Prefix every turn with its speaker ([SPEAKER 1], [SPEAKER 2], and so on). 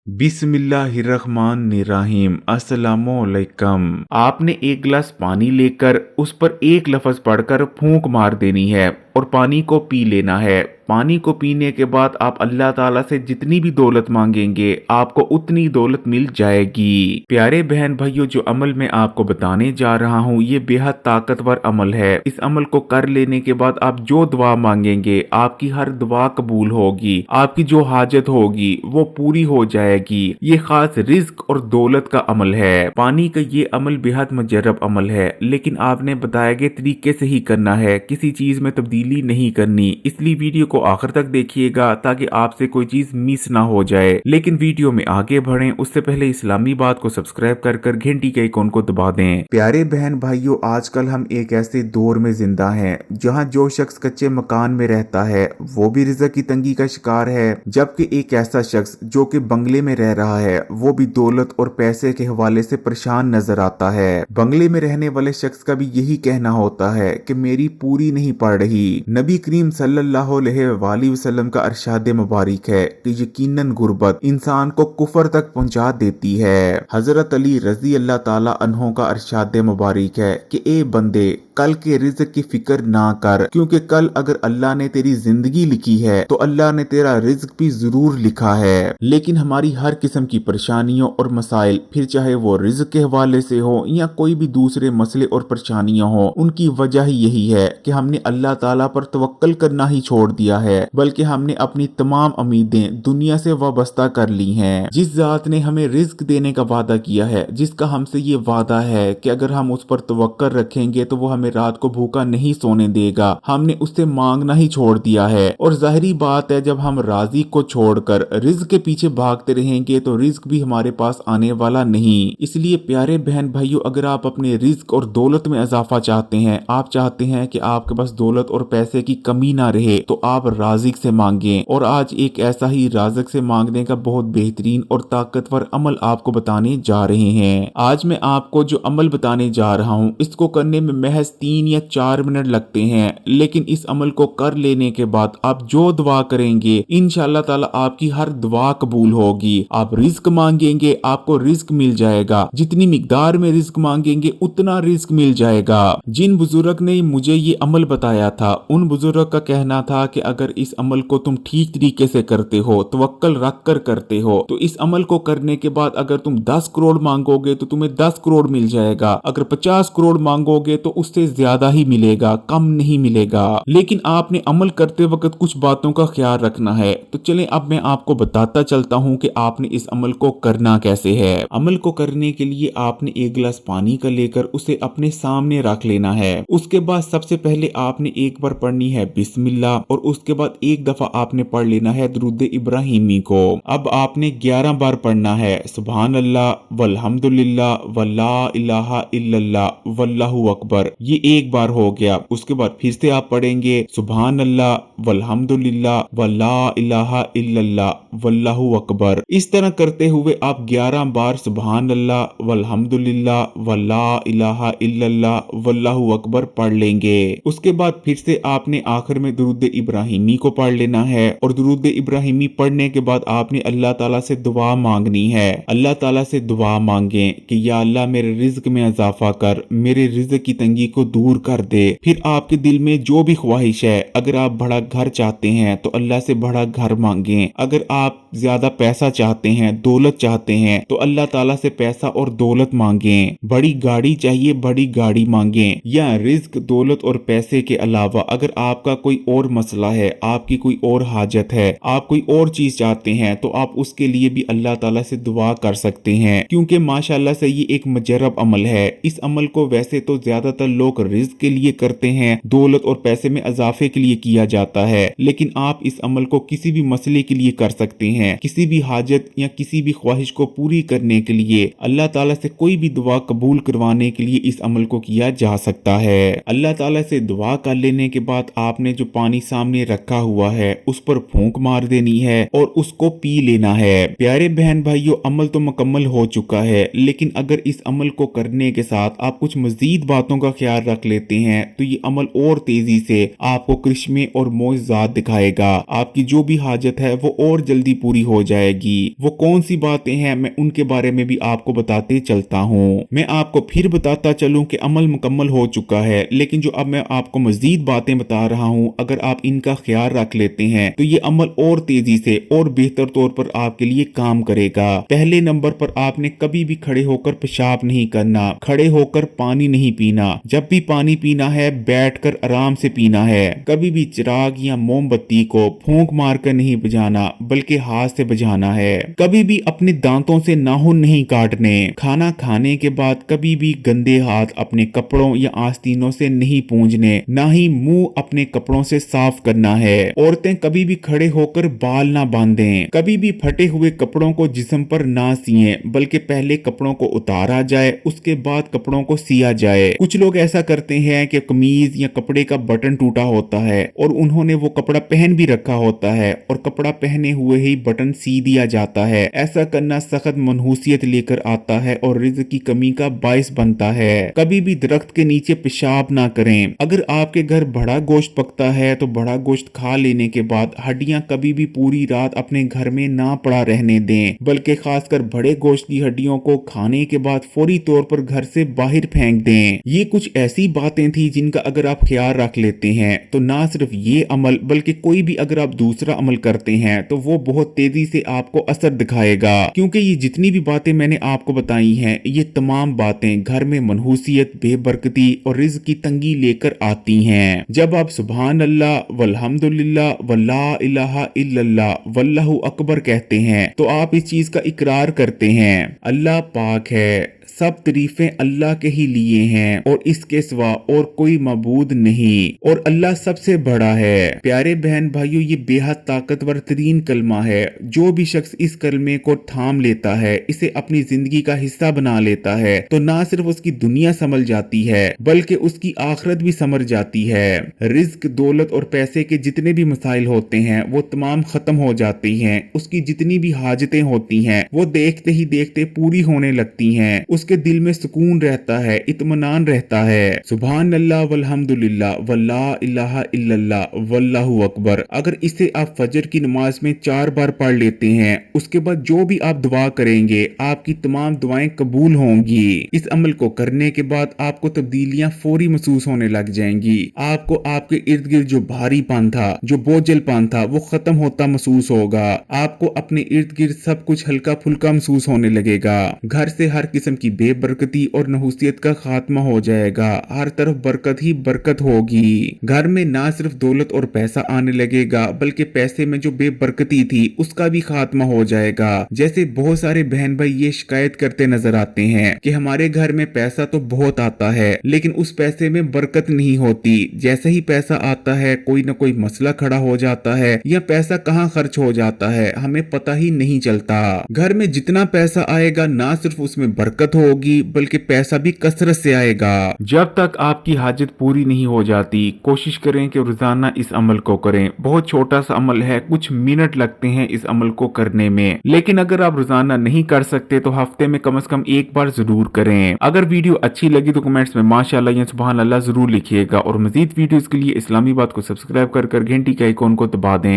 [SPEAKER 1] बिस्मिल्लाहिर्रहमानिर्रहीम। अस्सलामुअलैकुम। आपने एक गिलास पानी लेकर उस पर एक लफ्ज पढ़कर फूंक मार देनी है और पानी को पी लेना है। पानी को पीने के बाद आप अल्लाह ताला से जितनी भी दौलत मांगेंगे आपको उतनी दौलत मिल जाएगी। प्यारे बहन भाइयों, जो अमल मैं आपको बताने जा रहा हूँ ये बेहद ताकतवर अमल है। इस अमल को कर लेने के बाद आप जो दुआ मांगेंगे आपकी हर दुआ कबूल होगी, आपकी जो हाजत होगी वो पूरी हो जाएगी। ये खास रिज्क और दौलत का अमल है। पानी का ये अमल बेहद मुजर्रब अमल है, लेकिन आपने बताए गए तरीके से ही करना है, किसी चीज में तब्दीली नहीं करनी। इसलिए वीडियो को आखिर तक देखिएगा ताकि आपसे कोई चीज मिस ना हो जाए। लेकिन वीडियो में आगे बढ़ें उससे पहले इस्लामी बात को सब्सक्राइब कर घंटी के आइकॉन को दबा दें। प्यारे बहन भाइयों, आजकल हम एक ऐसे दौर में जिंदा हैं जहां जो शख्स कच्चे मकान में रहता है वो भी रिज़्क की तंगी का शिकार है, जबकि एक ऐसा शख्स जो कि बंगले में रह रहा है वो भी दौलत और पैसे के हवाले से परेशान नजर आता है। बंगले में रहने वाले शख्स का भी यही कहना होता है कि मेरी पूरी नहीं पड़ रही। नबी करीम सल्लल्लाहु अलैहि वसल्लम का अरशाद मुबारक है कि यकीनन गुर्बत इंसान को कुफर तक पहुंचा देती है। हजरत अली रजी अल्लाह ताला अन्हों का अरशाद मुबारक है कि ए बंदे, कल के रिज़्क की फिक्र ना कर, क्योंकि कल अगर अल्लाह ने तेरी जिंदगी लिखी है तो अल्लाह ने तेरा रिज़्क भी जरूर लिखा है। लेकिन हमारी हर किस्म की परेशानियों और मसाइल, फिर चाहे वो रिज़्क के हवाले से हो या कोई भी दूसरे मसले और परेशानियां हो, उनकी वजह ही यही है कि हमने अल्लाह ताला पर तवक्कल करना ही छोड़ दिया है, बल्कि हमने अपनी तमाम उम्मीदें दुनिया से वाबस्ता कर ली हैं। जिस जात ने हमें रिज़्क देने का वादा किया है, जिसका हमसे ये वादा है कि अगर हम उस पर तवक्कल रखेंगे तो वो हमें रात को भूखा नहीं सोने देगा, हमने उससे मांगना ही छोड़ दिया है। और जाहिरी बात है, जब हम राजी को छोड़कर रिज़्क के पीछे भागते रहेंगे तो रिज़्क भी हमारे पास आने वाला नहीं। इसलिए प्यारे बहन भाइयों, अगर आप अपने रिज़्क और दौलत में इजाफा चाहते हैं, आप चाहते हैं कि आपके पास दौलत और पैसे की कमी ना रहे, तो आप राज़िक से मांगें। और आज एक ऐसा ही राज़िक से मांगने का बहुत बेहतरीन और ताकतवर अमल आपको बताने जा रहे हैं। आज मैं आपको जो अमल बताने जा रहा हूँ इसको करने में महज 3 या 4 मिनट लगते हैं, लेकिन इस अमल को कर लेने के बाद आप जो दुआ करेंगे इंशाअल्लाह ताला आपकी हर दुआ कबूल होगी। आप रिज़्क मांगेंगे आपको रिज़्क मिल जाएगा, जितनी मिकदार में रिज़्क मांगेंगे उतना रिज़्क मिल जाएगा। जिन बुजुर्ग ने मुझे ये अमल बताया था उन बुजुर्ग का कहना था कि अगर इस अमल को तुम ठीक तरीके से करते हो, तवक्कल रख कर करते हो, तो इस अमल को करने के बाद अगर तुम 10 करोड़ मांगोगे तो तुम्हें 10 करोड़ मिल जाएगा, अगर 50 करोड़ मांगोगे तो उससे ज्यादा ही मिलेगा, कम नहीं मिलेगा। लेकिन आपने अमल करते वक्त कुछ बातों का ख्याल रखना है। तो चलें अब मैं आपको बताता चलता हूँ कि आपने इस अमल को करना कैसे है। अमल को करने के लिए आपने एक गिलास पानी का लेकर उसे अपने सामने रख लेना है। उसके बाद सबसे पहले आपने एक बार पढ़नी है बिस्मिल्लाह, और उसके बाद एक दफा आपने पढ़ लेना है दुरूद इब्राहिमी को। अब आपने 11 बार पढ़ना है सुभान अल्लाह वल्हम्दुलिल्लाह वला इलाहा इल्लल्लाह वल्लाहु अकबर। ये एक बार हो गया। उसके बाद फिर से आप पढ़ेंगे सुभान अल्लाह वल्हम्दुलिल्लाह वला इलाहा इल्लल्लाह वल्लाहु अकबर। इस तरह करते हुए आप 11 बार सुभान अल्लाह वल्हम्दुलिल्लाह वला इलाहा इल्लल्लाह वल्लाहु अकबर पढ़ लेंगे। उसके बाद फिर से आपने आखिर में दुरूद इब्राहिमी को पढ़ लेना है, और दुरूद इब्राहिमी पढ़ने के बाद आपने अल्लाह ताला से दुआ मांगनी है। अल्लाह ताला से दुआ मांगे कि या अल्लाह मेरे रिज़्क में इजाफा कर, मेरे रिज़्क की तंगी को दूर कर दे। फिर आपके दिल में जो भी ख्वाहिश है, अगर आप बड़ा घर चाहते हैं तो अल्लाह से बड़ा घर मांगे, अगर आप ज्यादा पैसा चाहते हैं, दौलत चाहते हैं तो अल्लाह ताला से पैसा और दौलत मांगे। बड़ी गाड़ी चाहिए बड़ी गाड़ी मांगे। या रिज़्क दौलत और पैसे के अलावा अगर आपका कोई और मसला है, आपकी कोई और हाजत है, आप कोई और चीज चाहते हैं, तो आप उसके लिए भी अल्लाह ताला से दुआ कर सकते हैं, क्योंकि माशाल्लाह से ये एक मुजर्रब अमल है। इस अमल को वैसे तो ज्यादातर लोग रिज़्क के लिए करते हैं, दौलत और पैसे में इजाफे के लिए किया जाता है, लेकिन आप इस अमल को किसी भी मसले के लिए कर सकते हैं, किसी भी हाजत या किसी भी ख्वाहिश को पूरी करने के लिए, अल्लाह ताला से कोई भी दुआ कबूल करवाने के लिए इस अमल को किया जा सकता है। अल्लाह ताला से दुआ कर लेने के बाद आपने जो पानी सामने आपने रखा हुआ है उस पर फूंक मार देनी है और उसको पी लेना है। प्यारे बहन भाइयों, अमल तो मुकम्मल हो चुका है, लेकिन अगर इस अमल को करने के साथ आप कुछ मजीद बातों का ख्याल रख लेते हैं तो ये अमल और तेजी से आपको करिश्मे और मोइज़ात दिखाएगा। आपकी जो भी हाजत है वो और जल्दी पूरी हो जाएगी। वो कौन सी बातें हैं मैं उनके बारे में भी आपको बताते चलता हूँ। मैं आपको फिर बताता चलूं कि अमल मुकम्मल हो चुका है, लेकिन जो अब मैं आपको मजीद बातें बता रहा हूँ अगर आप इनका ख्याल रख लेते हैं तो ये अमल और तेजी से और बेहतर तौर पर आपके लिए काम करेगा। पहले नंबर पर आपने कभी भी खड़े होकर पेशाब नहीं करना, खड़े होकर पानी नहीं पीना। जब भी पानी पीना है बैठकर आराम से पीना है। कभी भी चिराग या मोमबत्ती को फूंक मारकर नहीं बुझाना बल्कि हाथ से बुझाना है। कभी भी अपने दांतों से नाखून नहीं काटने। खाना खाने के बाद कभी भी गंदे हाथ अपने कपड़ों या आस्तीनों से नहीं पूंछने, ना ही मुंह अपने कपड़ों से साफ करना है। औरतें कभी भी खड़े होकर बाल ना बांधें। कभी भी फटे हुए कपड़ों को जिस्म पर ना सिए बल्कि पहले कपड़ों को उतारा जाए उसके बाद कपड़ों को सिया जाए। कुछ लोग ऐसा करते हैं कि कमीज या कपड़े का बटन टूटा होता है और उन्होंने वो कपड़ा पहन भी रखा होता है और कपड़ा पहने हुए ही बटन सी दिया जाता है। ऐसा करना सख्त मनहूसियत लेकर आता है और रिज़्क की कमी का बायस बनता है। कभी भी दरख्त के नीचे पेशाब ना करें। अगर आपके घर बड़ा गोश्त पकता है तो बड़ा गोश्त खा लेने के बाद हड्डियां कभी भी पूरी रात अपने घर में ना पड़ा रहने दें, बल्कि खासकर बड़े गोश्त की हड्डियों को खाने के बाद फौरी तौर पर घर से बाहर फेंक दें। ये कुछ ऐसी बातें थी जिनका अगर आप ख्याल रख लेते हैं तो ना सिर्फ ये अमल बल्कि कोई भी अगर आप दूसरा अमल करते हैं तो वो बहुत तेजी से आपको असर दिखाएगा, क्योंकि ये जितनी भी बातें मैंने आपको बताई हैं ये तमाम बातें घर में मनहूसियत, बेबरकती और रिज़्क की तंगी लेकर आती हैं। जब आप सुभान अल्लाह वल्हम्दुलिल्लाह वल्ला इलाहा इल्लल्लाह वल्लाहु अकबर कहते हैं तो आप इस चीज का इकरार करते हैं अल्लाह पाक है, सब तारीफें अल्लाह के ही लिए हैं और इसके सिवा और कोई मबूद नहीं और अल्लाह सबसे बड़ा है। प्यारे बहन भाइयों, ये बेहद ताकतवर तरीन कलमा है। जो भी शख्स इस कलमे को थाम लेता है, इसे अपनी जिंदगी का हिस्सा बना लेता है तो ना सिर्फ उसकी दुनिया संभल जाती है बल्कि उसकी आखिरत भी संवर जाती है। रिज्क, दौलत और पैसे के जितने भी मसाइल होते हैं वो तमाम खत्म हो जाती हैं। उसकी जितनी भी हाजतें होती हैं वो देखते ही देखते पूरी होने लगती हैं। उसके दिल में सुकून रहता है, इत्मीनान रहता है। सुभान अल्लाह वल्हम्दुलिल्लाह वल्ला इलाहा इल्लल्लाह वल्लाहु अकबर अगर इसे आप फजर की नमाज में 4 बार पढ़ लेते हैं, उसके बाद जो भी आप दुआ करेंगे आपकी तमाम दुआएं कबूल होंगी। इस अमल को करने के बाद आपको तब्दीलियां फौरी महसूस होने लग जाएंगी। आपको आपके इर्द गिर्द जो भारीपन था, जो बोझलपन था वो खत्म होता महसूस होगा। आपको अपने इर्द गिर्द सब कुछ हल्का फुल्का महसूस होने लगेगा। घर से हर किस्म की बेबरकती और नहुसियत का खात्मा हो जाएगा। हर तरफ बरकत ही बरकत होगी। घर में ना सिर्फ दौलत और पैसा आने लगेगा बल्कि पैसे में जो बेबरकती थी उसका भी खात्मा हो जाएगा। जैसे बहुत सारे बहन भाई ये शिकायत करते नजर आते हैं कि हमारे घर में पैसा तो बहुत आता है लेकिन उस पैसे में बरकत नहीं होती। जैसे ही पैसा आता है कोई ना कोई मसला खड़ा हो जाता है या पैसा कहाँ खर्च हो जाता है हमें पता ही नहीं चलता। घर में जितना पैसा आएगा ना सिर्फ उसमें बरकत होगी बल्कि पैसा भी कसरत से आएगा। जब तक आपकी हाजत पूरी नहीं हो जाती कोशिश करें कि रोजाना इस अमल को करें। बहुत छोटा सा अमल है, कुछ मिनट लगते हैं इस अमल को करने में, लेकिन अगर आप रोजाना नहीं कर सकते तो हफ्ते में कम से कम एक बार जरूर करें। अगर वीडियो अच्छी लगी तो कमेंट्स में माशाअल्लाह या सुभान अल्लाह जरूर लिखिएगा और मजीद वीडियोस के लिए इस्लामी बात को सब्सक्राइब कर घंटी के आइकॉन को दबा दें।